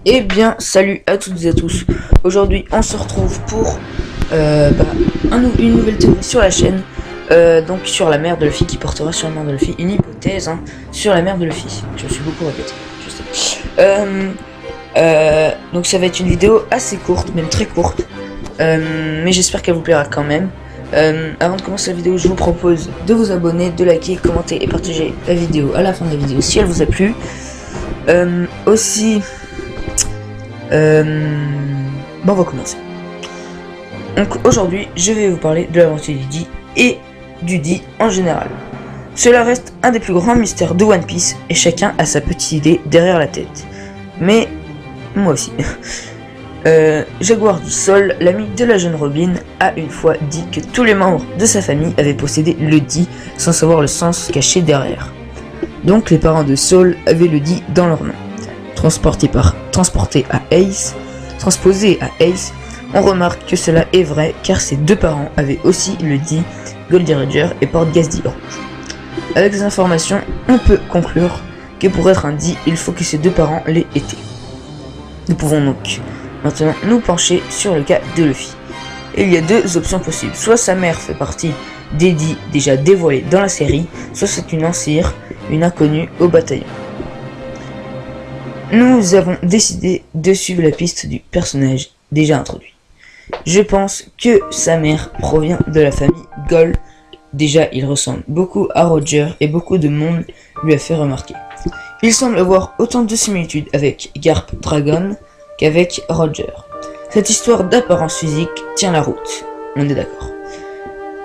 Eh bien, salut à toutes et à tous. Aujourd'hui, on se retrouve pour une nouvelle théorie sur la chaîne. Donc sur la mère de Luffy, qui portera sur la mère de Luffy une hypothèse sur la mère de Luffy. Je me suis beaucoup répété, je sais. Donc ça va être une vidéo assez courte, même très courte. Mais j'espère qu'elle vous plaira quand même. Avant de commencer la vidéo, je vous propose de vous abonner, de liker, commenter et partager la vidéo à la fin de la vidéo si elle vous a plu. Bon, on va commencer. Donc aujourd'hui, je vais vous parler de l'aventure du D et du D en général. Cela reste un des plus grands mystères de One Piece et chacun a sa petite idée derrière la tête. Mais moi aussi. Jaguar du Sol, l'ami de la jeune Robin, a une fois dit que tous les membres de sa famille avaient possédé le D sans savoir le sens caché derrière. Donc les parents de Sol avaient le D dans leur nom. Transposé à Ace, on remarque que cela est vrai car ses deux parents avaient aussi le D Goldie Roger et Portgas rouge. Avec ces informations, on peut conclure que pour être un D, il faut que ses deux parents l'aient été. Nous pouvons donc maintenant nous pencher sur le cas de Luffy. Il y a deux options possibles, soit sa mère fait partie des D déjà dévoilés dans la série, soit c'est une ancienne, une inconnue au bataillon. Nous avons décidé de suivre la piste du personnage déjà introduit. Je pense que sa mère provient de la famille Gold. Déjà, il ressemble beaucoup à Roger et beaucoup de monde lui a fait remarquer. Il semble avoir autant de similitudes avec Garp Dragon qu'avec Roger. Cette histoire d'apparence physique tient la route, on est d'accord.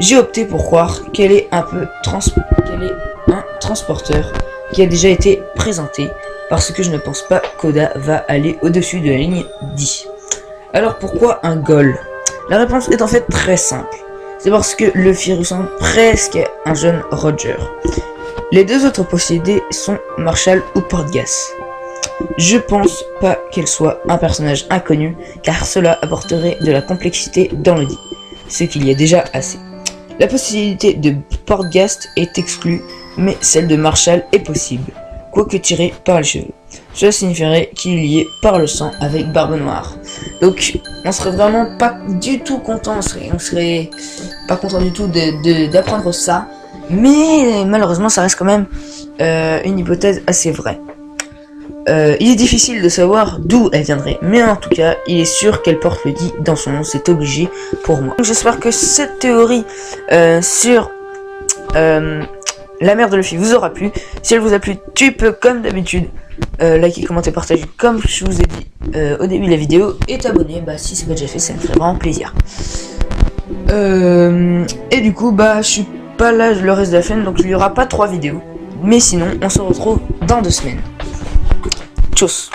J'ai opté pour croire qu'elle est un transporteur qui a déjà été présenté, parce que je ne pense pas qu'Oda va aller au-dessus de la ligne 10. Alors pourquoi un Gold? La réponse est en fait très simple. C'est parce que Luffy ressemble presque à un jeune Roger. Les deux autres possédés sont Marshall ou Portgas. Je pense pas qu'elle soit un personnage inconnu, car cela apporterait de la complexité dans le D, ce qu'il y a déjà assez. La possibilité de Portgas est exclue, mais celle de Marshall est possible, quoique tirée par les cheveux. Cela signifierait qu'il y est par le sang avec Barbe Noire. Donc on serait vraiment pas du tout content, on serait pas content du tout d'apprendre ça, mais malheureusement ça reste quand même une hypothèse assez vraie. Il est difficile de savoir d'où elle viendrait, mais en tout cas, il est sûr qu'elle porte le D dans son nom, c'est obligé pour moi. J'espère que cette théorie sur la mère de Luffy vous aura plu. Si elle vous a plu, tu peux comme d'habitude liker, commenter, partager comme je vous ai dit au début de la vidéo et t'abonner si c'est pas déjà fait, ça me ferait vraiment plaisir. Et du coup je suis pas là le reste de la semaine, donc il y aura pas 3 vidéos, mais sinon on se retrouve dans 2 semaines. Tchuss.